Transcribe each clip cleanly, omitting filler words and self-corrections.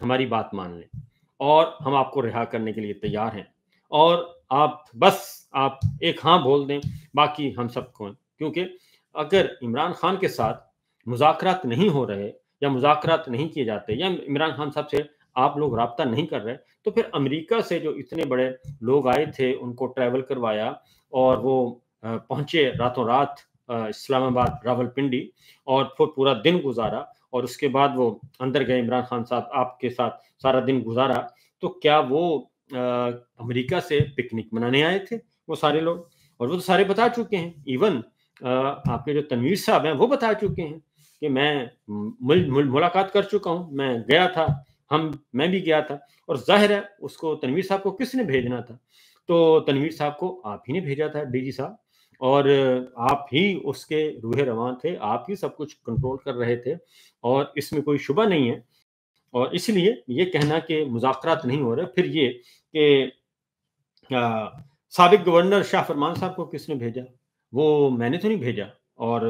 ہماری بات مان لیں اور ہم آپ کو رہا کرنے کے لیے تیار ہیں، اور آپ ایک ہاں بول دیں، باقی ہم سب کو ہیں۔ کیونکہ اگر عمران خان کے ساتھ مذاکرات نہیں ہو رہے یا مذاکرات نہیں کیے جاتے یا عمران خان صاحب سے آپ لوگ رابطہ نہیں کر رہے، تو پھر امریکہ سے جو اتنے بڑے لوگ آئے تھے ان کو ٹریول کروایا اور وہ پہنچے راتوں رات اسلام آباد راول پنڈی اور پھر پورا دن گزارا، اور اس کے بعد وہ اندر گئے، عمران خان صاحب آپ کے ساتھ سارا دن گزارا، تو کیا وہ امریکہ سے پکنک منانے آئے تھے وہ سارے لوگ؟ اور وہ تو سارے بتا چکے ہیں، ایون آپ کے جو تنویر صاحب ہیں وہ بتا چکے ہیں کہ میں ملاقات کر چکا ہوں، میں گیا تھا، میں بھی گیا تھا، اور ظاہر ہے اس کو تنویر صاحب کو کس نے بھیجنا تھا؟ تو تنویر صاحب کو آپ ہی نے بھیجا تھا، ڈی جی صاحب، اور آپ ہی اس کے روح رواں تھے، آپ ہی سب کچھ کنٹرول کر رہے تھے، اور اس میں کوئی شبہ نہیں ہے۔ اور اس لیے یہ کہنا کہ مذاکرات نہیں ہو رہے، پھر یہ کہ سابق گورنر شاہ فرمان صاحب کو کس نے بھیجا؟ وہ میں نے تو نہیں بھیجا، اور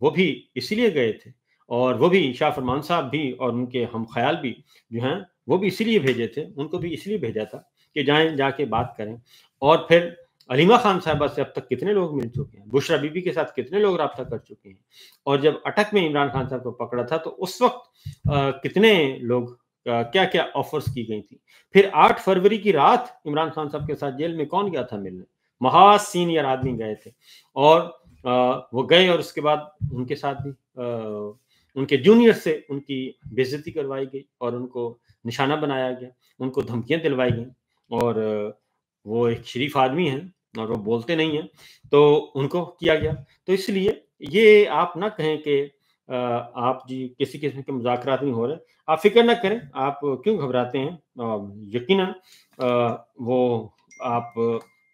وہ بھی اسی لیے گئے تھے، اور وہ بھی شاہ فرمان صاحب بھی اور ان کے ہم خیال بھی جو ہیں وہ بھی اسی لیے بھیجے تھے، ان کو بھی اس لیے بھیجا تھا کہ جائیں جا کے بات کریں۔ اور پھر علیمہ خان صاحبہ سے اب تک کتنے لوگ مل چکے ہیں، بشرا بی بی کے ساتھ کتنے لوگ رابطہ کر چکے ہیں، اور جب اٹک میں عمران خان صاحب کو پکڑا تھا تو اس وقت کتنے لوگ کیا کیا آفرز کی گئی تھی۔ پھر 8 فروری کی رات عمران خان صاحب کے ساتھ جیل میں کون گیا تھا ملنے؟ محاذ سینئر آدمی گئے تھے، اور وہ گئے، اور اس کے بعد ان کے ساتھ بھی ان کے جونیئر سے ان کی بے عزتی کروائی گئی اور ان کو نشانہ بنایا گیا، ان کو دھمکیاں دلوائی گئیں، اور وہ ایک شریف آدمی ہیں اور وہ بولتے نہیں ہیں، تو ان کو کیا گیا۔ تو اس لیے یہ آپ نہ کہیں کہ آپ جی کسی قسم کے مذاکرات نہیں ہو رہے، آپ فکر نہ کریں، آپ کیوں گھبراتے ہیں؟ یقیناً وہ آپ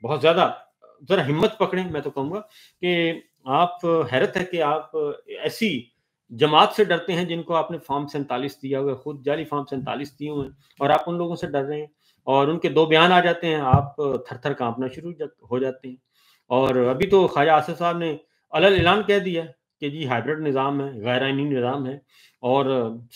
بہت زیادہ ذرا ہمت پکڑیں، میں تو کہوں گا کہ آپ حیرت ہے کہ آپ ایسی جماعت سے ڈرتے ہیں جن کو آپ نے فارم 47 دیا ہوا ہے، خود جعلی فارم 47 دیے ہوئے ہیں، اور آپ ان لوگوں سے ڈر رہے ہیں، اور ان کے 2 بیان آ جاتے ہیں، آپ تھر تھر کانپنا شروع ہو جاتے ہیں۔ اور ابھی تو خواجہ آصف صاحب نے علل اعلان کہہ دیا کہ جی ہائیبرڈ نظام ہے، غیر آئینی نظام ہے، اور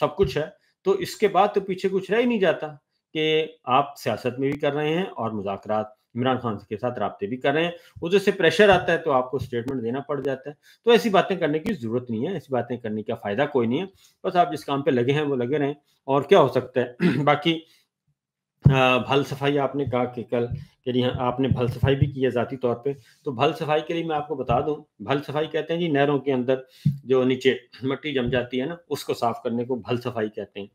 سب کچھ ہے، تو اس کے بعد تو پیچھے کچھ رہ ہی نہیں جاتا کہ آپ سیاست میں بھی کر رہے ہیں اور مذاکرات عمران خان کے ساتھ رابطے بھی کر رہے ہیں، ادھر سے پریشر آتا ہے تو آپ کو سٹیٹمنٹ دینا پڑ جاتا ہے۔ تو ایسی باتیں کرنے کی ضرورت نہیں ہے، ایسی باتیں کرنے کا فائدہ کوئی نہیں ہے، بس آپ جس کام پہ لگے ہیں وہ لگے رہیں، اور کیا ہو سکتا ہے۔ باقی بھل صفائی آپ نے کہا کہ کل کہ جی آپ نے بھل صفائی بھی کی ہے ذاتی طور پہ، تو بھل صفائی کے لیے میں آپ کو بتا دوں، بھل صفائی کہتے ہیں جی نہروں کے اندر جو نیچے مٹی جم جاتی ہے نا، اس کو صاف کرنے کو بھل صفائی کہتے ہیں،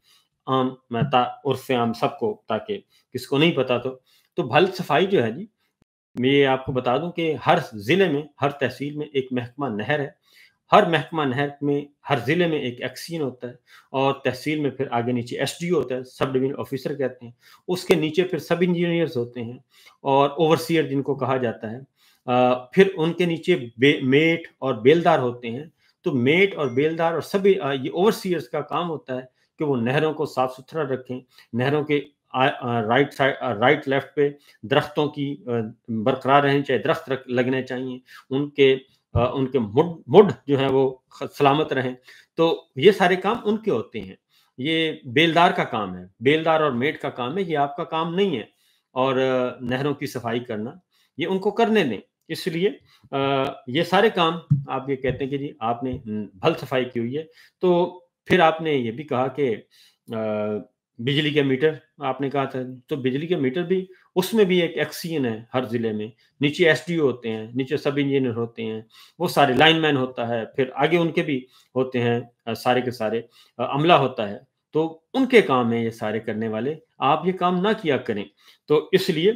عام عرف عام سب کو، تاکہ کس کو نہیں پتا تو بھل صفائی جو ہے جی، میں یہ آپ کو بتا دوں کہ ہر ضلع میں، ہر تحصیل میں ایک محکمہ نہر ہے، ہر محکمہ نہر میں ہر ضلع میں ایک ایکسین ہوتا ہے، اور تحصیل میں پھر آگے نیچے ایس ڈی او ہوتا ہے، سب ڈویژن آفیسر کہتے ہیں، اس کے نیچے پھر سب انجینئرز ہوتے ہیں، اور اوورسیئر جن کو کہا جاتا ہے، پھر ان کے نیچے میٹ اور بیلدار ہوتے ہیں۔ تو میٹ اور بیلدار اور سبھی یہ اوورسیئرز کا کام ہوتا ہے کہ وہ نہروں کو صاف ستھرا رکھیں، نہروں کے رائٹ لیفٹ پہ درختوں کی برقرار رہیں، چاہے درخت لگنے چاہیے، ان کے مڈ جو ہیں وہ سلامت رہیں، تو یہ سارے کام ان کے ہوتے ہیں۔ یہ بیلدار کا کام ہے، بیلدار اور میٹ کا کام ہے، یہ آپ کا کام نہیں ہے، اور نہروں کی صفائی کرنا یہ ان کو کرنے دیں۔ اس لیے یہ سارے کام آپ یہ کہتے ہیں کہ جی آپ نے بھل صفائی کی ہوئی ہے، تو پھر آپ نے یہ بھی کہا کہ بجلی کے میٹر آپ نے کہا تھا، تو بجلی کے میٹر بھی اس میں بھی ایک ایکسین ہے ہر ضلع میں، نیچے ایس ڈی او ہوتے ہیں، نیچے سب انجینئر ہوتے ہیں، وہ سارے لائن مین ہوتا ہے، پھر آگے ان کے بھی ہوتے ہیں سارے کے سارے عملہ ہوتا ہے، تو ان کے کام ہیں یہ سارے کرنے والے، آپ یہ کام نہ کیا کریں۔ تو اس لیے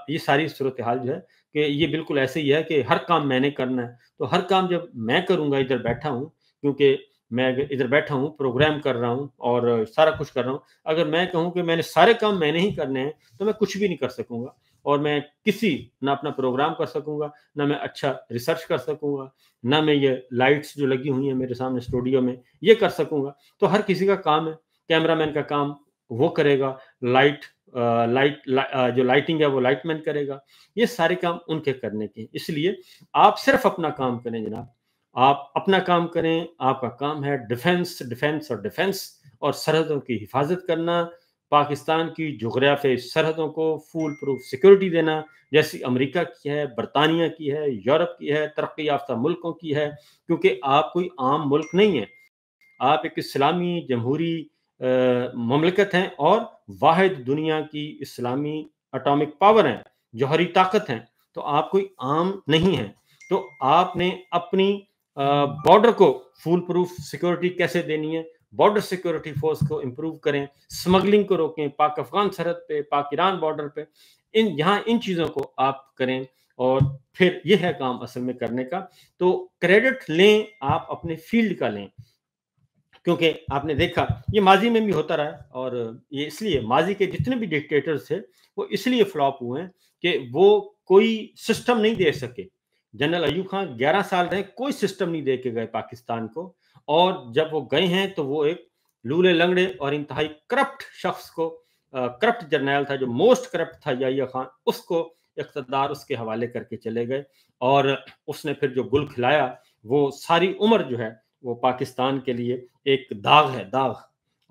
یہ ساری صورتحال جو ہے کہ یہ بالکل ایسے ہی ہے کہ ہر کام میں نے کرنا ہے، تو ہر کام جب میں کروں گا، ادھر بیٹھا ہوں، کیونکہ میں ادھر بیٹھا ہوں، پروگرام کر رہا ہوں اور سارا کچھ کر رہا ہوں، اگر میں کہوں کہ میں نے سارے کام میں نے ہی کرنے ہیں تو میں کچھ بھی نہیں کر سکوں گا، اور میں نہ اپنا پروگرام کر سکوں گا، نہ میں اچھا ریسرچ کر سکوں گا، نہ میں یہ لائٹس جو لگی ہوئی ہیں میرے سامنے اسٹوڈیو میں یہ کر سکوں گا۔ تو ہر کسی کا کام ہے، کیمرہ مین کا کام وہ کرے گا، جو لائٹنگ ہے وہ لائٹ مین کرے گا، یہ سارے کام ان کے کرنے کے ہیں۔ اس لیے آپ صرف اپنا کام کریں جناب، آپ اپنا کام کریں، آپ کا کام ہے ڈیفنس اور ڈیفنس اور سرحدوں کی حفاظت کرنا، پاکستان کی جغرافیائی سرحدوں کو فول پروف سیکورٹی دینا، جیسی امریکہ کی ہے، برطانیہ کی ہے، یورپ کی ہے، ترقی یافتہ ملکوں کی ہے، کیونکہ آپ کوئی عام ملک نہیں ہیں، آپ ایک اسلامی جمہوری مملکت ہیں اور واحد دنیا کی اسلامی اٹامک پاور ہیں، جوہری طاقت ہیں، تو آپ کوئی عام نہیں ہیں۔ تو آپ نے اپنی بارڈر کو فول پروف سیکورٹی کیسے دینی ہے، بارڈر سیکورٹی فورس کو امپروو کریں، سمگلنگ کو روکیں، پاک افغان سرحد پہ، پاک ایران بارڈر پہ، یہاں ان چیزوں کو آپ کریں، اور پھر یہ ہے کام اصل میں کرنے کا۔ تو کریڈٹ لیں، آپ اپنے فیلڈ کا لیں، کیونکہ آپ نے دیکھا یہ ماضی میں بھی ہوتا رہا ہے، اور یہ اس لیے ماضی کے جتنے بھی ڈکٹیٹرز تھے وہ اس لیے فلاپ ہوئے ہیں کہ وہ کوئی سسٹم نہیں دے سکے۔ جنرل ایوب خان 11 سال رہے، کوئی سسٹم نہیں دے کے گئے پاکستان کو، اور جب وہ گئے ہیں تو وہ ایک لولے لنگڑے اور انتہائی کرپٹ شخص کو، کرپٹ جرنیل تھا جو موسٹ کرپٹ تھا یحییٰ خان، اس کو اقتدار اس کے حوالے کر کے چلے گئے، اور اس نے پھر جو گل کھلایا وہ ساری عمر جو ہے وہ پاکستان کے لیے ایک داغ ہے، داغ۔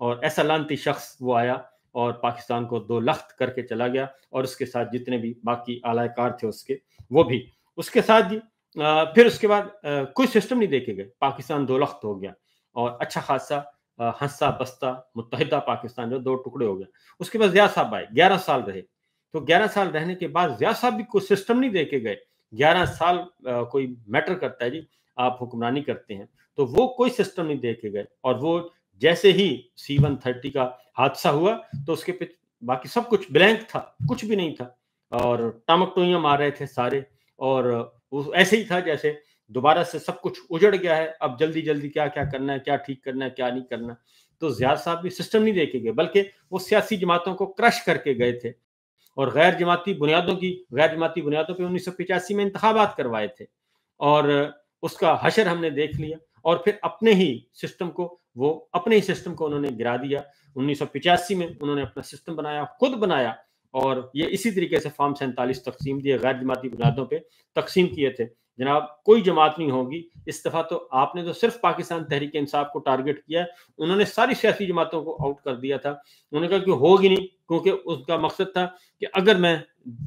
اور ایسا لعنتی شخص وہ آیا اور پاکستان کو دو لخت کر کے چلا گیا، اور اس کے ساتھ جتنے بھی باقی اعلی کار تھے اس کے، وہ بھی اس کے ساتھ جی۔ پھر اس کے بعد کوئی سسٹم نہیں دے کے گئے، پاکستان دو لخت ہو گیا، اور اچھا خاصا ہنسا بستہ متحدہ پاکستان جو دو ٹکڑے ہو گیا۔ اس کے بعد ضیاء صاحب آئے، 11 سال رہے، تو 11 سال رہنے کے بعد ضیاء صاحب بھی کوئی سسٹم نہیں دے کے گئے۔ 11 سال کوئی میٹر کرتا ہے جی، آپ حکمرانی کرتے ہیں، تو وہ کوئی سسٹم نہیں دے کے گئے، اور وہ جیسے ہی C-130 کا حادثہ ہوا تو اس کے باقی سب کچھ بلینک تھا، کچھ بھی نہیں تھا، اور ٹامک ٹوئیاں مار رہے تھے سارے، اور ایسے ہی تھا جیسے دوبارہ سے سب کچھ اجڑ گیا ہے، اب جلدی جلدی کیا کیا کرنا ہے، کیا ٹھیک کرنا ہے، کیا نہیں کرنا۔ تو ضیاء صاحب بھی سسٹم نہیں دے کے گئے، بلکہ وہ سیاسی جماعتوں کو کرش کر کے گئے تھے، اور غیر جماعتی بنیادوں پہ 1985 میں انتخابات کروائے تھے، اور اس کا حشر ہم نے دیکھ لیا، اور پھر اپنے ہی سسٹم کو انہوں نے گرا دیا۔ 1985 میں انہوں نے اپنا سسٹم بنایا، خود بنایا، اور یہ اسی طریقے سے فارم 47 تقسیم دیے، غیر جماعتی بنیادوں پہ تقسیم کیے تھے۔ جناب کوئی جماعت نہیں ہوگی اس دفعہ، تو آپ نے تو صرف پاکستان تحریک انصاف کو ٹارگٹ کیا ہے، انہوں نے ساری سیاسی جماعتوں کو آؤٹ کر دیا تھا۔ انہوں نے کہا کہ ہوگی نہیں، کیونکہ اس کا مقصد تھا کہ اگر میں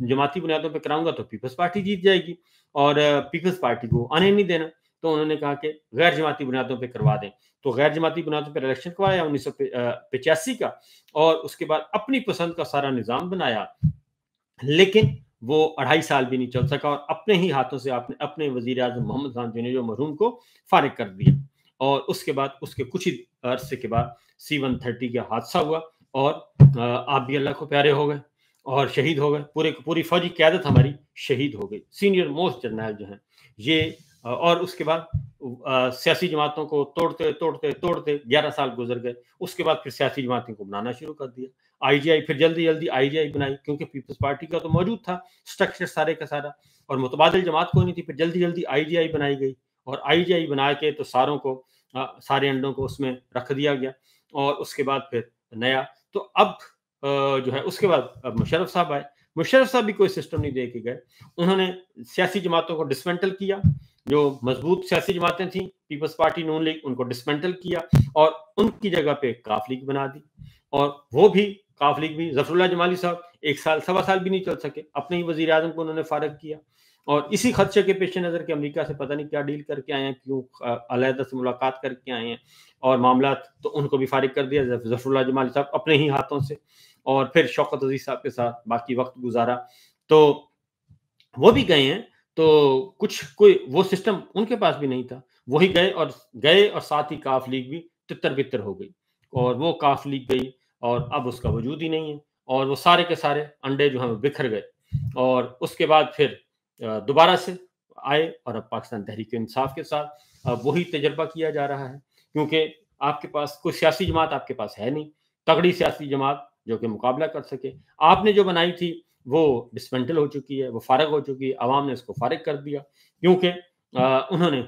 جماعتی بنیادوں پہ کراؤں گا تو پیپلز پارٹی جیت جائے گی، اور پیپلز پارٹی کو آنے نہیں دینا، تو انہوں نے کہا کہ غیر جماعتی بنیادوں پہ کروا دیں، تو غیر جماعتی بنیادوں پر الیکشن کروایا 1985 کا، اور اس کے بعد اپنی پسند کا سارا نظام بنایا، لیکن وہ 2.5 سال بھی نہیں چل سکا، اور اپنے ہی ہاتھوں سے آپ نے اپنے وزیر اعظم محمد خان جنیجو مرحوم کو فارغ کر دیا، اور اس کے بعد اس کے کچھ ہی عرصے کے بعد C-130 کا حادثہ ہوا، اور آپ بھی اللہ کو پیارے ہو گئے اور شہید ہو گئے، پوری فوجی قیادت ہماری شہید ہو گئی، سینئر موسٹ جرنیل جو ہیں یہ، اور اس کے بعد سیاسی جماعتوں کو توڑتے 11 سال گزر گئے۔ اس کے بعد پھر سیاسی جماعتوں کو بنانا شروع کر دیا، IGI، پھر جلدی IGI بنائی، کیونکہ پیپلز پارٹی کا تو موجود تھا سٹرکچر سارے کا سارا، اور متبادل جماعت کوئی نہیں تھی، پھر جلدی IGI بنائی گئی، اور IGI بنا کے تو سارے انڈوں کو اس میں رکھ دیا گیا، اور اس کے بعد پھر نیا، تو اب جو ہے اس کے بعد اب مشرف صاحب آئے، مشرف صاحب بھی کوئی سسٹم نہیں دے کے گئے، انہوں نے سیاسی جماعتوں کو ڈسمنٹل کیا، جو مضبوط سیاسی جماعتیں تھیں پیپلز پارٹی نون لیگ، ان کو ڈسمنٹل کیا، اور ان کی جگہ پہ کاف لیگ بنا دی، اور وہ بھی کاف لیگ بھی ظفر اللہ جمالی صاحب 1 سال 1.25 سال بھی نہیں چل سکے، اپنے ہی وزیر اعظم کو انہوں نے فارغ کیا، اور اسی خدشے کے پیش نظر کہ امریکہ سے پتہ نہیں کیا ڈیل کر کے آئے ہیں، کیوں علیحدہ سے ملاقات کر کے آئے ہیں اور معاملات، تو ان کو بھی فارغ کر دیا ظفر اللہ جمالی صاحب اپنے ہی ہاتھوں سے، اور پھر شوکت عزیز صاحب کے ساتھ باقی وقت گزارا، تو وہ بھی گئے ہیں، تو کوئی وہ سسٹم ان کے پاس بھی نہیں تھا، وہی گئے اور ساتھ ہی کاف لیگ بھی تتر بتر ہو گئی، اور وہ کاف لیگ گئی، اور اب اس کا وجود ہی نہیں ہے، اور وہ سارے کے سارے انڈے جو ہیں بکھر گئے، اور اس کے بعد پھر دوبارہ سے آئے، اور اب پاکستان تحریک انصاف کے ساتھ اب وہی تجربہ کیا جا رہا ہے، کیونکہ آپ کے پاس کوئی سیاسی جماعت آپ کے پاس ہے نہیں، تگڑی سیاسی جماعت جو کہ مقابلہ کر سکے، آپ نے جو بنائی تھی وہ ڈسمنٹل ہو چکی ہے، وہ فارغ ہو چکی ہے، عوام نے اس کو فارغ کر دیا، کیونکہ انہوں نے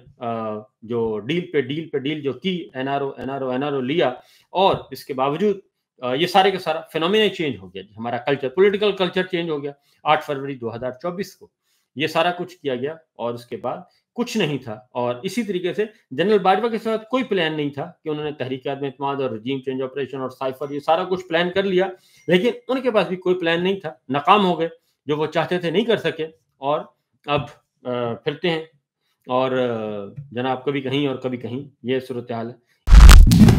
جو ڈیل پہ ڈیل جو کی، NRO لیا، اور اس کے باوجود یہ سارے کا سارا فینومینا چینج ہو گیا، ہمارا کلچر، پولیٹیکل کلچر چینج ہو گیا 8 فروری 2024 کو، یہ سارا کچھ کیا گیا، اور اس کے بعد کچھ نہیں تھا، اور اسی طریقے سے جنرل باجوہ کے ساتھ کوئی پلان نہیں تھا کہ انہوں نے تحریک عدم اعتماد اور رجیم چینج آپریشن اور سائفر یہ سارا کچھ پلان کر لیا، لیکن ان کے پاس بھی کوئی پلان نہیں تھا، ناکام ہو گئے، جو وہ چاہتے تھے نہیں کر سکے، اور اب پھرتے ہیں، اور جناب کبھی کہیں اور کبھی کہیں، یہ صورتحال ہے۔